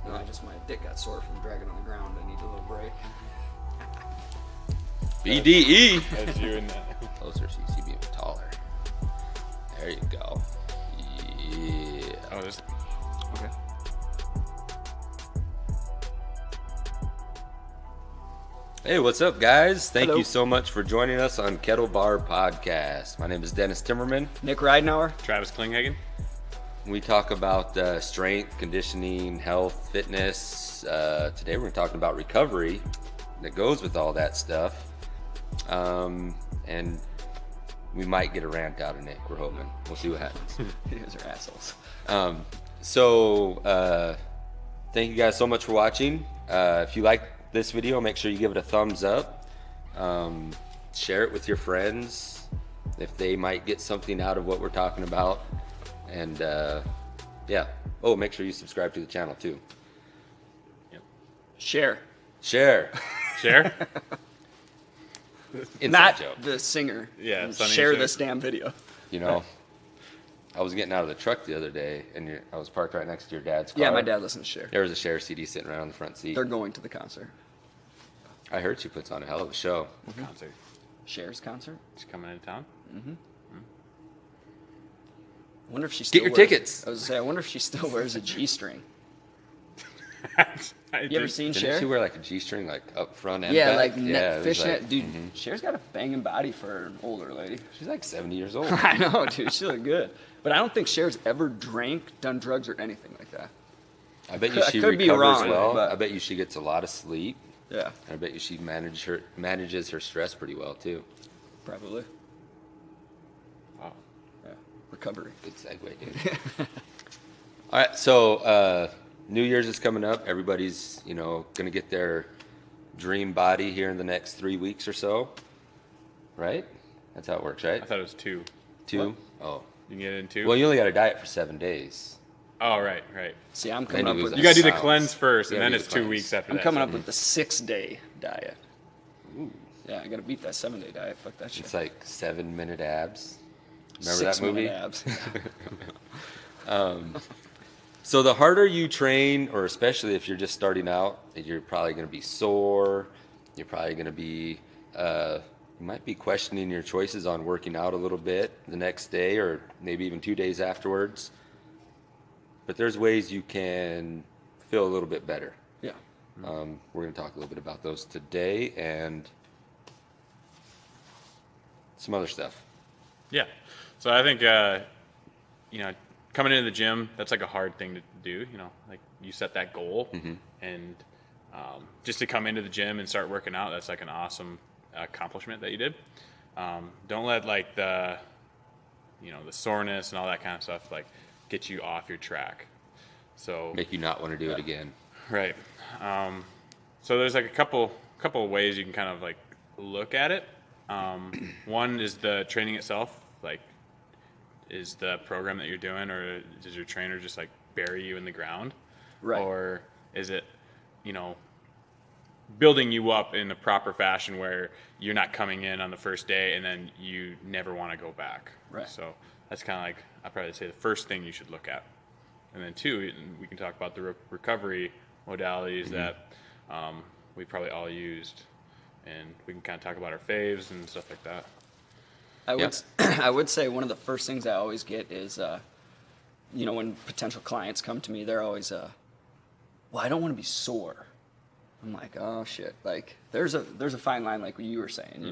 No, my dick got sore from dragging on the ground. I need a little break. BDE. That's you and that. Closer so you see me taller. There you go. Yeah. Oh, this. Okay. Hey, what's up, guys? Thank Hello. you so much for joining us on Kettle Bar Podcast. My name is Dennis Timmerman. Nick Ridenauer. Travis Klinghagen. We talk about strength, conditioning, health, fitness. Today we're talking about recovery that goes with all that stuff. And we might get a rant out of Nick. We're hoping. We'll see what happens. You guys are assholes. Thank you guys so much for watching. If you like this video, make sure you give it a thumbs up. Share it with your friends if they might get something out of what we're talking about. And yeah. Oh, make sure you subscribe to the channel too. Yep. Share. Share. Share. Inside Not joke. the singer. Yeah, Sonny Share Show. this damn video. You know, I was getting out of the truck the other day, and I was parked right next to your dad's car. Yeah, my dad listens to Share. There was a Cher CD sitting right on the front seat. They're going to the concert. I heard she puts on a hell of a show. Concert. Share's concert? She's coming into town. I wonder if she still Get your wears, tickets. I was gonna say, I wonder if she still wears a G-string. You ever seen Didn't Cher? she wear like a G-string, like up front and Yeah, back? like it net was fishnet. like- Dude, Cher's got a banging body for an older lady. She's like 70 years old. I know, dude. She look good. But I don't think Cher's ever drank, done drugs, or anything like that. I bet you I she could be recovers wrong, well. but- I bet you she gets a lot of sleep. Yeah, And I bet you she manages her stress pretty well too. probably. Wow. Yeah. Recovery. Good segue, dude. All right, so New Year's is coming up. Everybody's, gonna get their dream body here in the next 3 weeks or so, right? That's how it works, right? I thought it was 2. 2? Oh, You can get it in 2. well, you only got to diet for 7 days. Oh, right. See, I'm Then coming you up lose with that You gotta do the Sounds- cleanse first, and Yeah, then do it's the 2 cleanse. weeks after I'm that. coming so- up with the 6-day diet. Yeah, I gotta beat that 7-day diet. Fuck that shit. It's like 7-minute abs. Remember 6 that movie? minute abs. So the harder you train, or especially if you're just starting out, you're probably going to be sore. You're probably going to be, you might be questioning your choices on working out a little bit the next day, or maybe even 2 days afterwards. But there's ways you can feel a little bit better. Yeah. We're going to talk a little bit about those today and some other stuff. Yeah. So I think, coming into the gym, that's like a hard thing to do. Like you set that goal, and just to come into the gym and start working out, that's like an awesome accomplishment that you did. Don't let like the soreness and all that kind of stuff like get you off your track. So Make you not want to do it again. right. So there's like a couple of ways you can kind of like look at it. One is the training itself, like is the program that you're doing, or does your trainer just like bury you in the ground? Right. Or is it, building you up in the proper fashion where you're not coming in on the first day and then you never want to go back? Right. So that's kind of like, I'd probably say the first thing you should look at. And then 2, we can talk about the recovery modalities that we probably all used. And we can kind of talk about our faves and stuff like that. I would say one of the first things I always get is, when potential clients come to me, they're always, well, I don't want to be sore. I'm like, oh shit. Like there's a fine line, like what you were saying,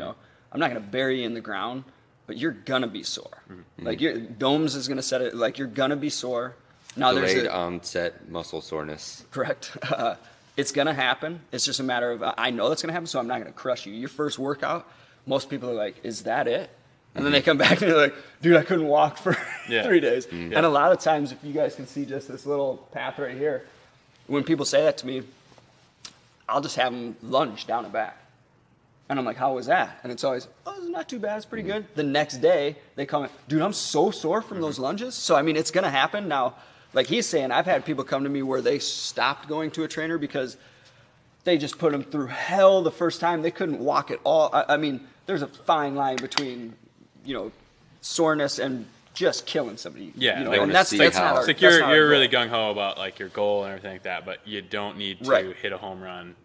I'm not going to bury you in the ground, but you're going to be sore. Like your domes is going to set it, like you're going to be sore. Now Delayed there's onset muscle soreness. correct. It's going to happen. It's just a matter of, I know that's going to happen, so I'm not going to crush you. Your first workout, most people are like, is that it? And then they come back and they're like, dude, I couldn't walk for 3 days. And a lot of times, if you guys can see just this little path right here, when people say that to me, I'll just have them lunge down and back. And I'm like, how was that? And it's always, oh, it's not too bad. It's pretty good. The next day, they come in, dude, I'm so sore from those lunges. So, I mean, it's going to happen. Now, like he's saying, I've had people come to me where they stopped going to a trainer because they just put them through hell the first time. They couldn't walk at all. I mean, there's a fine line between, soreness and just killing somebody. Yeah, you know, they and wanna that's see that's how- not our, It's like that's not our you're really goal. gung ho about like your goal and everything like that, but you don't need to Right. hit a home run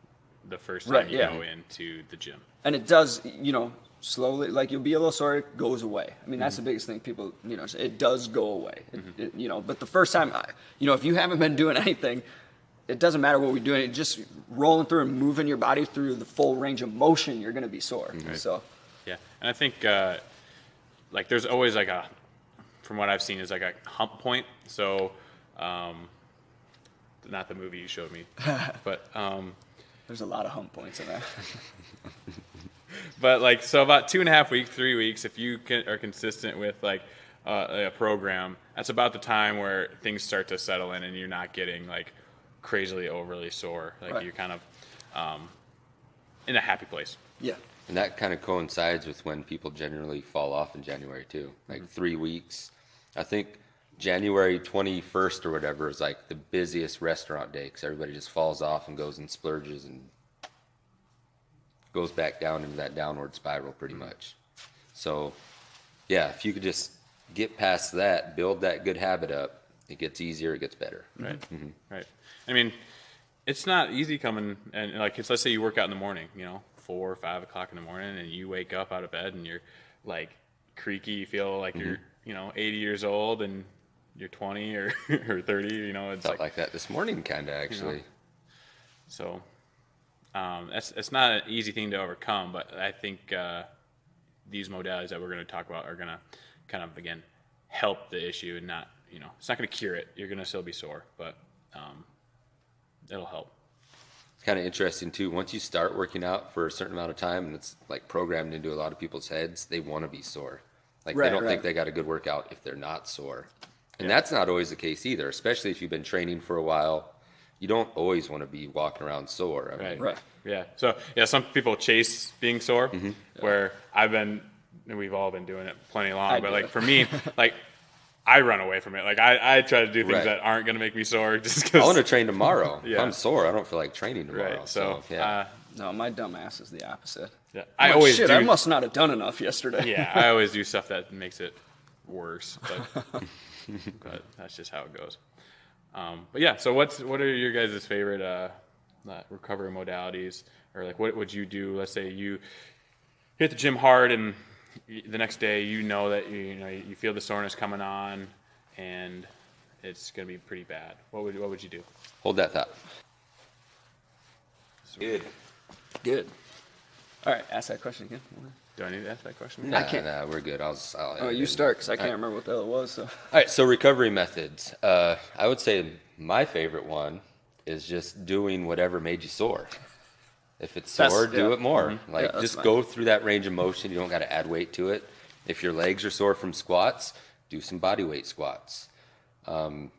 the first time Right, you yeah. go into the gym. And it does, you know, slowly, like you'll be a little sore, it goes away. I mean, that's the biggest thing people, you know, it does go away. It, you know, but the first time, you know, if you haven't been doing anything, it doesn't matter what we're doing. Just rolling through and moving your body through the full range of motion, you're going to be sore. So, Yeah, and I think like there's always like from what I've seen, is like a hump point. So, not the movie you showed me, but there's a lot of hump points in that. but like so about 2.5 weeks, 3 weeks, if you are consistent with like a program, that's about the time where things start to settle in and you're not getting like crazily overly sore. Like Right. you're kind of in a happy place. Yeah. And that kind of coincides with when people generally fall off in January too. Like 3 weeks. I think January 21st or whatever is like the busiest restaurant day because everybody just falls off and goes and splurges and goes back down into that downward spiral pretty much. So, yeah, if you could just get past that, build that good habit up, it gets easier, it gets better. Right. Right. I mean, it's not easy coming and like let's say you work out in the morning, you know, 4 or 5 o'clock in the morning, and you wake up out of bed and you're like creaky, you feel like you're, you know, 80 years old and you're 20 or 30, you know, it's Felt like that this morning kind of actually. so it's not an easy thing to overcome, but I think these modalities that we're going to talk about are going to kind of, again, help the issue and not, you know, it's not going to cure it. You're going to still be sore, but it'll help. It's kind of interesting too. Once you start working out for a certain amount of time, and it's like programmed into a lot of people's heads, they want to be sore. Like Right, they don't right. think they got a good workout if they're not sore. And that's not always the case either, especially if you've been training for a while. You don't always want to be walking around sore. I mean, Right. Yeah. So yeah, some people chase being sore, where we've all been doing it plenty long. I But do like it. for me, like I run away from it. Like I try to do things Right. that aren't going to make me sore just I because. want to train tomorrow. If Yeah. I'm sore, I don't feel like training tomorrow. Right. So yeah. No, my dumb ass is the opposite. yeah, I'm I like, always shit, do. I must not have done enough yesterday. Yeah, I always do stuff that makes it worse. But, but that's just how it goes. But yeah, so what are your guys' favorite recovery modalities, or like what would you do? Let's say you hit the gym hard, and the next day you know that you feel the soreness coming on, and it's gonna be pretty bad. What would you do? Hold that thought. Good. Good. All right, ask that question again. Do I need to ask that question? Nah, can't- we're good. I'll Oh, you start, because I can't remember what the hell it was. So. All right, so recovery methods. I would say my favorite one is just doing whatever made you sore. If it's That's- sore, do yeah. it more. Yeah, Like that's just fine. go through that range of motion. You don't got to add weight to it. If your legs are sore from squats, do some body weight squats. I'm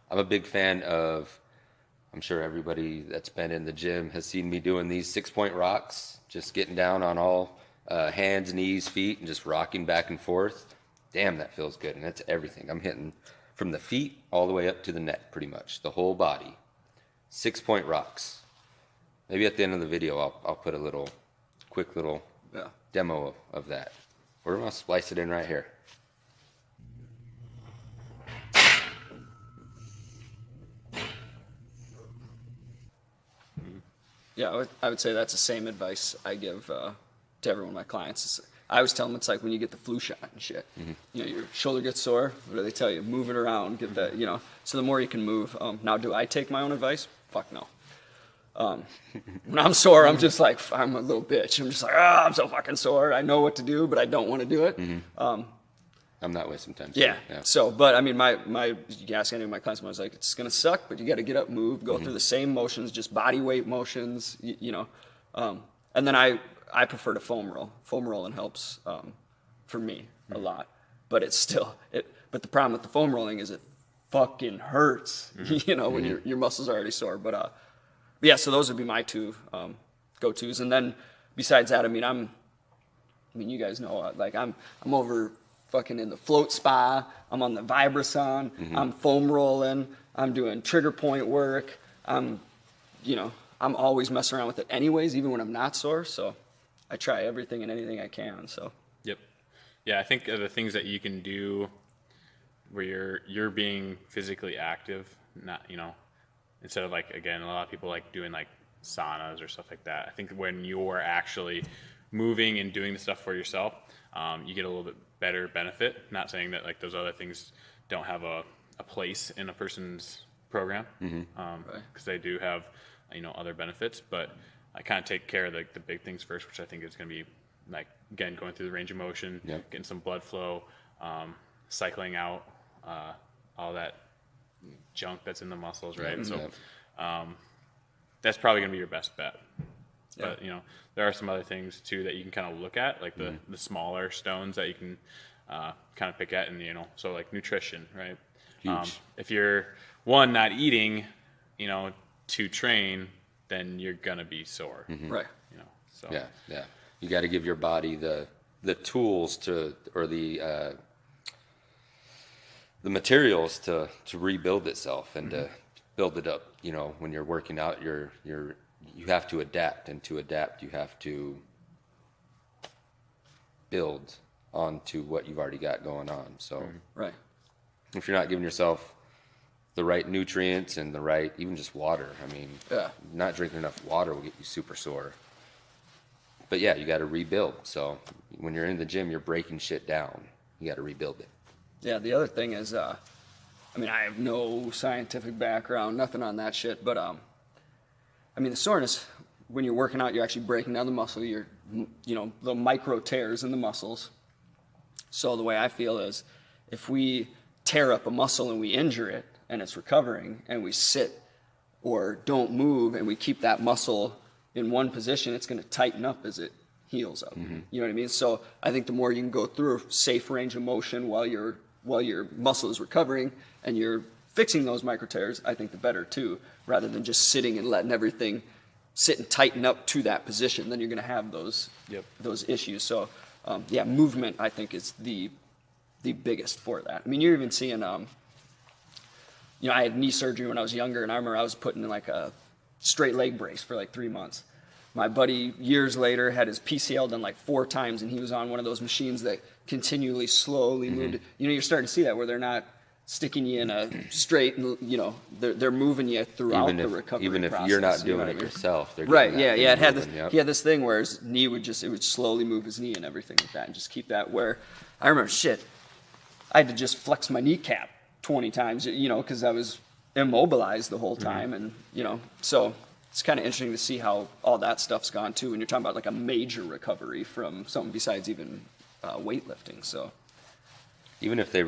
a big fan of, I'm sure everybody that's been in the gym has seen me doing these 6-point rocks, just getting down on all hands, knees, feet, and just rocking back and forth. Damn, that feels good. And that's everything. I'm hitting from the feet all the way up to the neck, pretty much, the whole body. 6-point rocks. Maybe at the end of the video, I'll put a quick little Yeah. demo of that. We're going to splice it in right here. Yeah, I would say that's the same advice I give to every one of my clients. I always tell them it's like when you get the flu shot and shit. You know, your shoulder gets sore. What do they tell you? Move it around. Get that. You know. So the more you can move. Now, do I take my own advice? Fuck no. When I'm sore, I'm just like I'm a little bitch. I'm just like, I'm so fucking sore. I know what to do, but I don't want to do it. I'm that way sometimes. Yeah. too. Yeah. So, but I mean, you can ask any of my clients, I was like, it's gonna suck, but you got to get up, move, go through the same motions, just body weight motions, you know. And then I prefer to foam roll. Foam rolling helps for me a lot, but it's still But the problem with the foam rolling is it fucking hurts, you know, when your muscles are already sore. But yeah, so those would be my two go-tos. And then besides that, I mean, you guys know, like I'm over fucking in the float spa. I'm on the Vibrason. I'm foam rolling. I'm doing trigger point work. I'm always messing around with it anyways, even when I'm not sore. So I try everything and anything I can. So Yep. Yeah, I think the things that you can do where you're being physically active, not, instead of like, again, a lot of people like doing like saunas or stuff like that. I think when you're actually moving and doing the stuff for yourself, you get a little bit better benefit. Not saying that like those other things don't have a place in a person's program, because they do have, other benefits, but I kind of take care of the big things first, which I think is going to be like, again, going through the range of motion, getting some blood flow, cycling out all that junk that's in the muscles, right? So that's probably going to be your best bet. But there are some other things too that you can kind of look at, like the smaller stones that you can kind of pick at, and so like nutrition, right? If you're not eating, to train, then you're gonna be sore, right? So you got to give your body the tools to, or the materials to rebuild itself and to build it up. When you're working out, you have to adapt, and to adapt, you have to build onto what you've already got going on. So, right. If you're not giving yourself the right nutrients and the right, even just water, not drinking enough water will get you super sore. But you got to rebuild. So when you're in the gym, you're breaking shit down. You got to rebuild it. Yeah. The other thing is, I have no scientific background, nothing on that shit, but the soreness, when you're working out, you're actually breaking down the muscle. You're, the micro tears in the muscles. So the way I feel is, if we tear up a muscle and we injure it and it's recovering, and we sit or don't move and we keep that muscle in one position, it's going to tighten up as it heals up. You know what I mean? So I think the more you can go through a safe range of motion while your muscle is recovering and you're fixing those micro tears, I think the better too, rather than just sitting and letting everything sit and tighten up to that position. Then you're going to have those issues. So movement, I think, is the biggest for that. You're even seeing, I had knee surgery when I was younger, and I remember I was putting in like a straight leg brace for like 3 months. My buddy, years later, had his PCL done like 4 times, and he was on one of those machines that continually, slowly moved. You're starting to see that, where they're not sticking you in a straight, they're moving you throughout the recovery even if process, you're not doing it yourself. They're right, yeah. It had he had this thing where his knee would slowly move his knee and everything like that, and just keep that where, I remember, I had to just flex my kneecap 20 times, because I was immobilized the whole time. And, so it's kind of interesting to see how all that stuff's gone too, when you're talking about like a major recovery from something besides even weightlifting. So even if they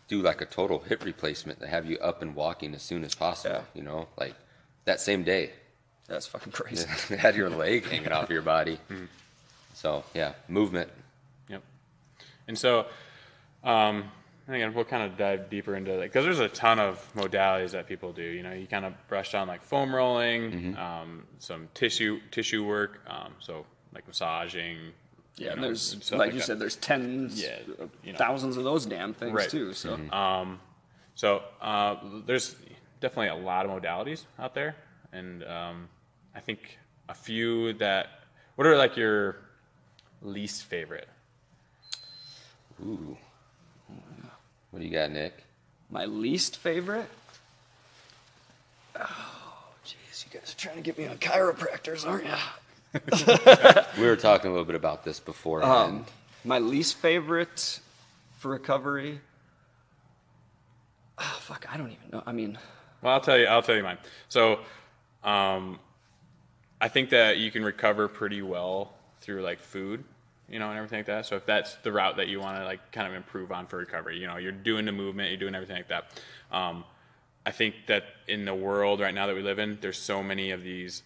do like a total hip replacement, they have you up and walking as soon as possible, like that same day. That's fucking crazy. They had your leg hanging off your body. So movement. Yep. And so, again, we'll kind of dive deeper into it, because there's a ton of modalities that people do. You kind of brushed on like foam rolling, some tissue work, so like massaging. Yeah, and there's, like you said, there's tens, thousands of those damn things too. So, there's definitely a lot of modalities out there, and I think a few that. What are like your least favorite? Ooh. What do you got, Nick? My least favorite? Oh, jeez, you guys are trying to get me on chiropractors, aren't you? We were talking a little bit about this before. My least favorite for recovery? Oh, fuck, I don't even know. Well, I'll tell you mine. So, I think that you can recover pretty well through like food, and everything like that. So if that's the route that you want to like kind of improve on for recovery, you're doing the movement, you're doing everything like that. I think that in the world right now that we live in, there's so many of these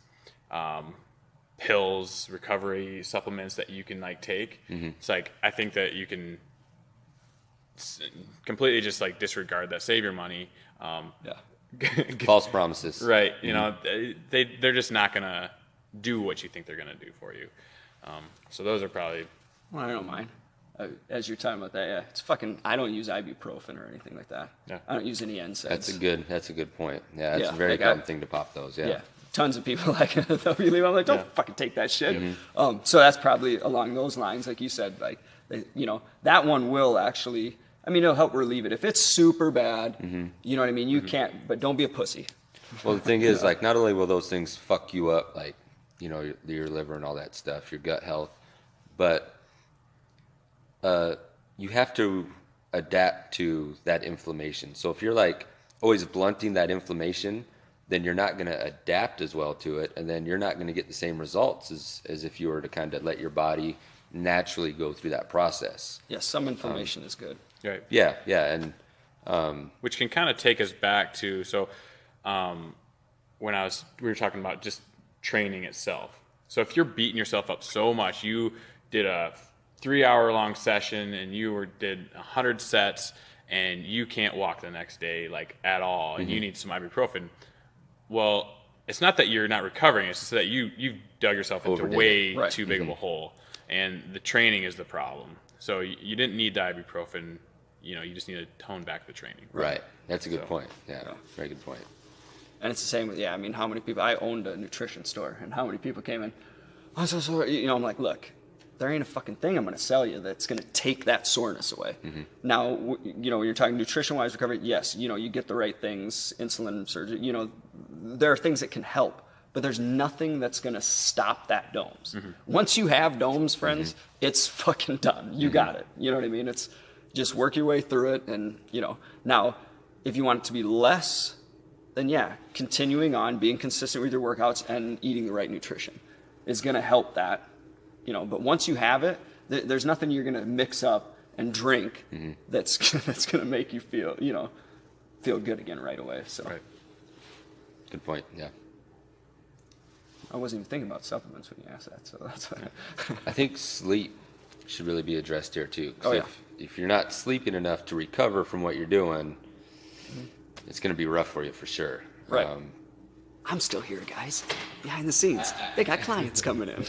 pills, recovery supplements that you can like take. It's like, I think that you can completely just like disregard that, save your money. False promises. Right. They're just not going to do what you think they're going to do for you. So those are probably. Well, I don't mind. As you're talking about that, it's fucking. I don't use ibuprofen or anything like that. Yeah. I don't use any NSAIDs. That's a good point. Yeah, that's a very common thing to pop those. Yeah. Tons of people like they'll be leaving. I'm like, don't fucking take that shit. So that's probably along those lines, like you said. Like, that one will actually I mean, it'll help relieve it. If it's super bad, you know what I mean? You can't, but don't be a pussy. Well, the thing is, like, not only will those things fuck you up, like, you know, your liver and all that stuff, your gut health, but you have to adapt to that inflammation. So if you're like always blunting that inflammation, then you're not going to adapt as well to it, and then you're not going to get the same results as if you were to kind of let your body naturally go through that process. Yeah, some inflammation is good. Right. Yeah, and which can kind of take us back to when we were talking about just training itself. So if you're beating yourself up so much, you did a 3-hour-long session and you did 100 sets, and you can't walk the next day like at all, and you need some ibuprofen. Well, it's not that you're not recovering; it's just that you dug yourself into way too big of a hole, and the training is the problem. So you didn't need the ibuprofen. You know, you just need to tone back the training. Right. That's a good point. Yeah, very good point. And it's the same with, I mean, how many people, I owned a nutrition store, and how many people came in, I'm so sorry, you know, I'm like, look, there ain't a fucking thing I'm going to sell you that's going to take that soreness away. Now, you know, when you're talking nutrition-wise recovery, yes, you know, you get the right things, insulin surgery, you know, there are things that can help, but there's nothing that's going to stop that DOMS. Once you have DOMS, friends, it's fucking done. You got it. You know what I mean? It's just work your way through it, and, you know, now, if you want it to be less, then yeah, continuing on, being consistent with your workouts and eating the right nutrition is going to help that, you know. But once you have it, there's nothing you're going to mix up and drink that's going to make you feel, you know, feel good again right away. So, Good point. Yeah. I wasn't even thinking about supplements when you asked that. So that's. I think sleep should really be addressed here too. 'Cause Oh, if you're not sleeping enough to recover from what you're doing, it's going to be rough for you for sure. Right. I'm still here, guys, behind the scenes. They got clients coming in.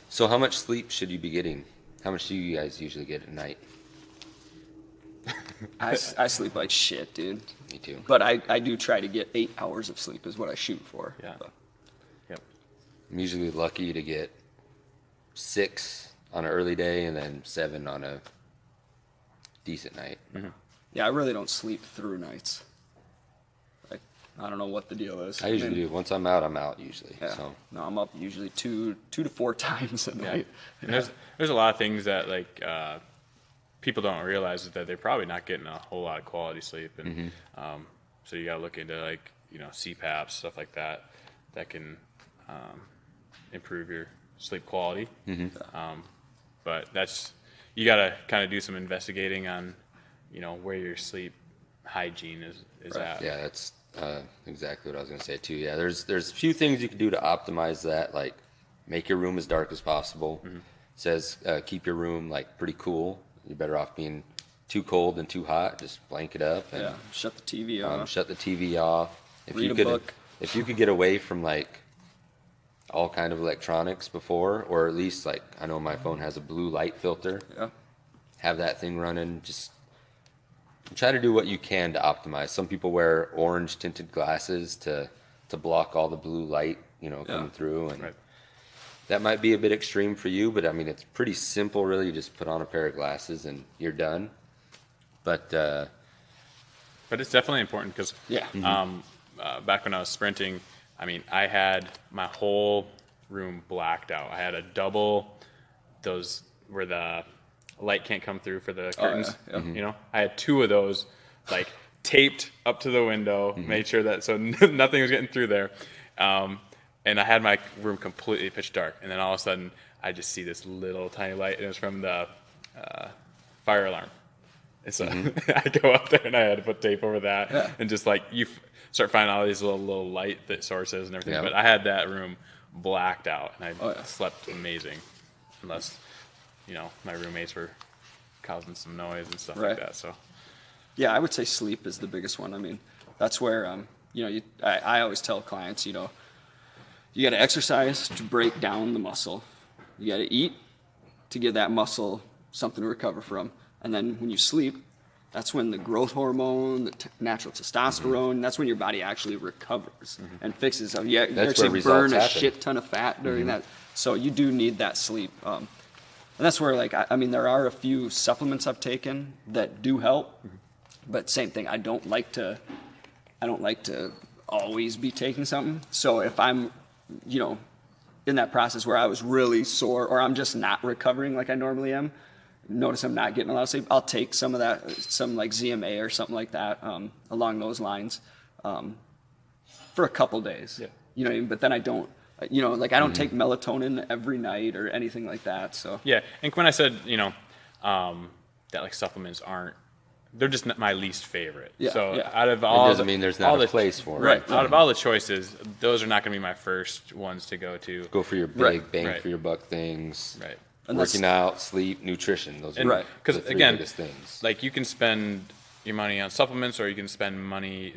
So how much sleep should you be getting? How much do you guys usually get at night? I sleep like shit, dude. Me too. But I do try to get 8 hours of sleep is what I shoot for. Yeah. But, Yep. I'm usually lucky to get 6 on an early day and then 7 on a decent night. yeah, I really don't sleep through nights. Like, I don't know what the deal is. I usually do. Once I'm out usually. Yeah. So No, I'm up usually two to 4 times a night. And there's a lot of things that like people don't realize is that they're probably not getting a whole lot of quality sleep, and so you got to look into like, you know, CPAP, stuff like that can improve your sleep quality. But you got to kind of do some investigating on, you know, where your sleep hygiene is at. yeah, that's exactly what I was going to say too. Yeah, there's a few things you can do to optimize that, like make your room as dark as possible. It says keep your room like pretty cool. You're better off being too cold than too hot. Just blanket up and Shut the TV off. shut the TV off. Read a book. If you could get away from like all kind of electronics before, or at least like I know my phone has a blue light filter. Yeah. Have that thing running. Just try to do what you can to optimize. Some people wear orange tinted glasses to block all the blue light, you know, coming through, and that might be a bit extreme for you, but I mean it's pretty simple really. You just put on a pair of glasses and you're done. But it's definitely important because back when I was sprinting, I mean, I had my whole room blacked out. I had a double, those where the light can't come through for the curtains. You know, I had 2 of those, like taped up to the window, made sure that so nothing was getting through there. And I had my room completely pitch dark. And then all of a sudden, I just see this little tiny light, and it was from the fire alarm. And so I go up there, and I had to put tape over that, and just like you start finding all these little light sources and everything. But I had that room blacked out, and I slept amazing, unless, you know, my roommates were causing some noise and stuff like that. So yeah, I would say sleep is the biggest one. I mean, that's where you know, I always tell clients, you know, you got to exercise to break down the muscle. You got to eat to give that muscle something to recover from. And then when you sleep, that's when the growth hormone, the natural testosterone, that's when your body actually recovers and fixes. So you actually burn a shit ton of fat during that. So you do need that sleep. that's where like I mean there are a few supplements I've taken that do help, but same thing. I don't like to always be taking something. So if I'm, in that process where I was really sore or I'm just not recovering like I normally am, notice I'm not getting a lot of sleep, I'll take some of that, some like ZMA or something like that, along those lines, for a couple days. Yeah. You know what I mean? But then I don't, like I don't take melatonin every night or anything like that. So yeah. And when I said, that like supplements they're just not my least favorite. Yeah, so yeah. out of all, it doesn't mean there's not a place for it. Right. Out of all the choices, those are not going to be my first ones to go to. Go for your big bang for your buck things. Right. And working out, sleep, nutrition. Those are because the three again, biggest things. Like you can spend your money on supplements, or you can spend money,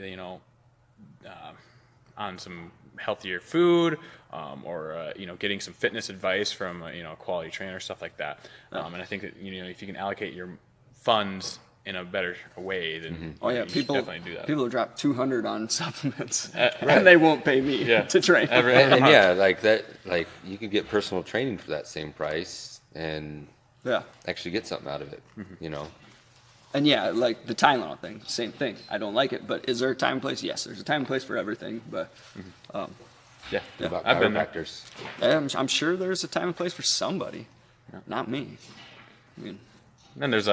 on some healthier food, or getting some fitness advice from a quality trainer, stuff like that. And I think that if you can allocate your funds in a better way, then you should definitely do that. People drop $200 on supplements, and they won't pay me to train. And like that, like you could get personal training for that same price and actually get something out of it, And like the Tylenol thing, same thing. I don't like it, but is there a time and place? Yes, there's a time and place for everything. But about I've been there. chiropractors. I'm sure there's a time and place for somebody, not me. I mean, then there's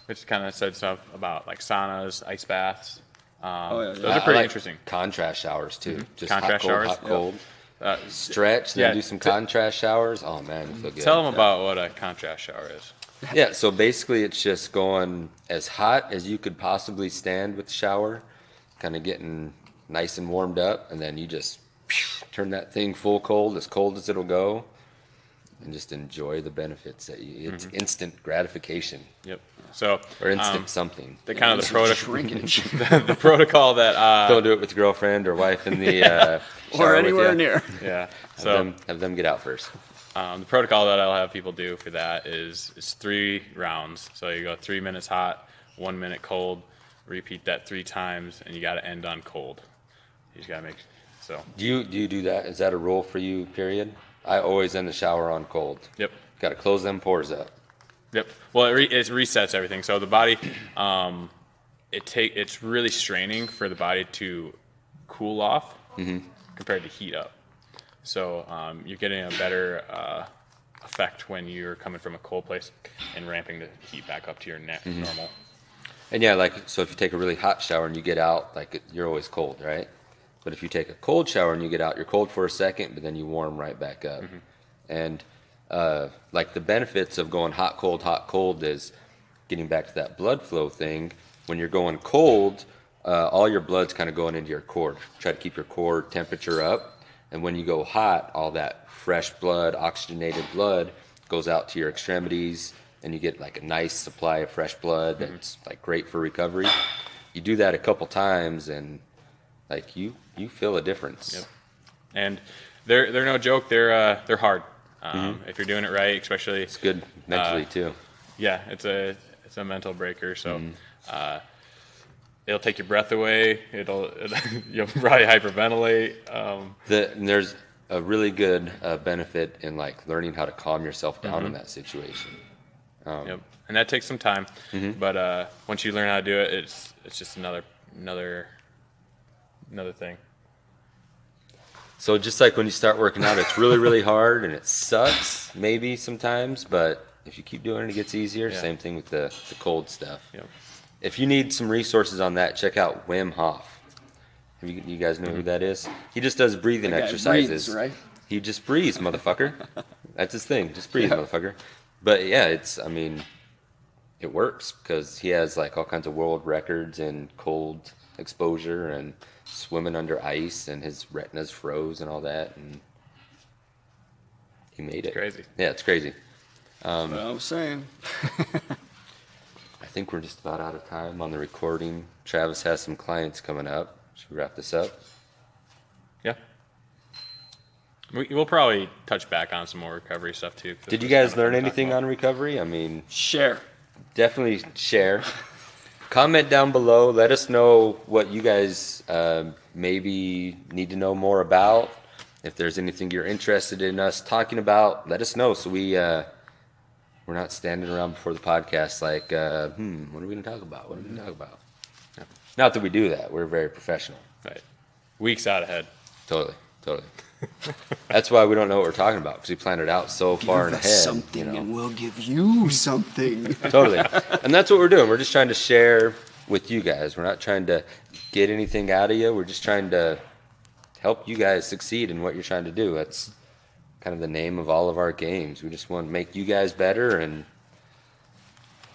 which kind of said stuff about like saunas, ice baths. Those are pretty interesting. Contrast showers too. Just contrast showers. Hot, cold. Stretch, then do some contrast showers. Oh man, you feel good. Tell them about what a contrast shower is. Yeah, so basically it's just going as hot as you could possibly stand with the shower, kind of getting nice and warmed up, and then you just turn that thing full cold as it'll go, and just enjoy the benefits that it's instant gratification. Yep. So or instant something. The kind of the protocol, the protocol that don't do it with your girlfriend or wife in the or anywhere near. Yeah. Have them get out first. The protocol that I'll have people do for that is 3 rounds. So you go 3 minutes hot, 1 minute cold, repeat that 3 times, and you got to end on cold. You just got to make so. Do you do that? Is that a rule for you? Period. I always end the shower on cold. Yep. Got to close them pores up. Yep. Well, it resets everything. So the body, it's really straining for the body to cool off compared to heat up. So you're getting a better effect when you're coming from a cold place and ramping the heat back up to your normal. And so if you take a really hot shower and you get out, you're always cold, right? But if you take a cold shower and you get out, you're cold for a second, but then you warm right back up. And the benefits of going hot, cold is getting back to that blood flow thing. When you're going cold, all your blood's kind of going into your core. Try to keep your core temperature up. And when you go hot, all that fresh blood, oxygenated blood goes out to your extremities, and you get a nice supply of fresh blood that's great for recovery. You do that a couple times, and you feel a difference. Yep. And they're no joke. They're hard. If you're doing it right, especially it's good mentally too. Yeah, it's a mental breaker. So it'll take your breath away. You'll probably hyperventilate. And there's a really good benefit in learning how to calm yourself down in that situation. Yep, and that takes some time. But once you learn how to do it, it's just another thing. So just like when you start working out, it's really, really hard and it sucks maybe sometimes, but if you keep doing it, it gets easier. Yeah. Same thing with the cold stuff. Yep. If you need some resources on that, check out Wim Hof. You guys know who that is? He just does breathing exercises. Breathes, right? He just breathes, motherfucker. That's his thing. Just breathe, motherfucker. But yeah, it works because he has all kinds of world records in cold exposure and swimming under ice, and his retinas froze and all that, and he made it. It's crazy. Yeah, it's crazy. That's what I was saying. I think we're just about out of time on the recording. Travis has some clients coming up. Should we wrap this up? Yeah. We'll probably touch back on some more recovery stuff too. Did you guys learn anything on recovery? I mean, share. Definitely share. Comment down below. Let us know what you guys maybe need to know more about. If there's anything you're interested in us talking about, let us know so we We're not standing around before the podcast like, what are we going to talk about? What are we going to talk about? No. Not that we do that. We're very professional. Right. Weeks out ahead. Totally. That's why we don't know what we're talking about, because we planned it out so far Give ahead. us something, and we'll give you something. Totally. And that's what we're doing. We're just trying to share with you guys. We're not trying to get anything out of you. We're just trying to help you guys succeed in what you're trying to do. That's kind of the name of all of our games. We just want to make you guys better, and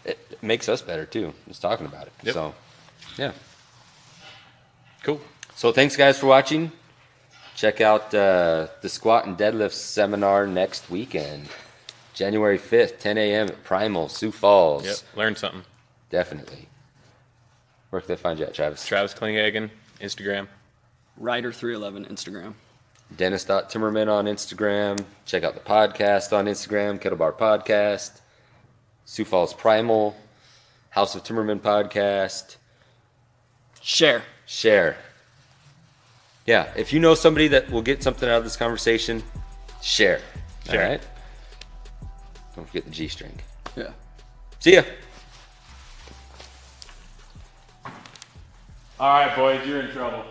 it makes us better too, just talking about it. Yep. So, yeah. Cool. So thanks, guys, for watching. Check out the squat and deadlift seminar next weekend, January 5th, 10 a.m. at Primal, Sioux Falls. Yep. Learn something. Definitely. Where can they find you at, Travis? Travis Klinghagen, Instagram. Ryder311 Instagram. Dennis.Timmerman on Instagram. Check out the podcast on Instagram, Kettlebar Podcast. Sioux Falls Primal, House of Timmerman Podcast. Share. Yeah, if you know somebody that will get something out of this conversation, share. All right? Don't forget the G string. Yeah. See ya. All right, boys, you're in trouble.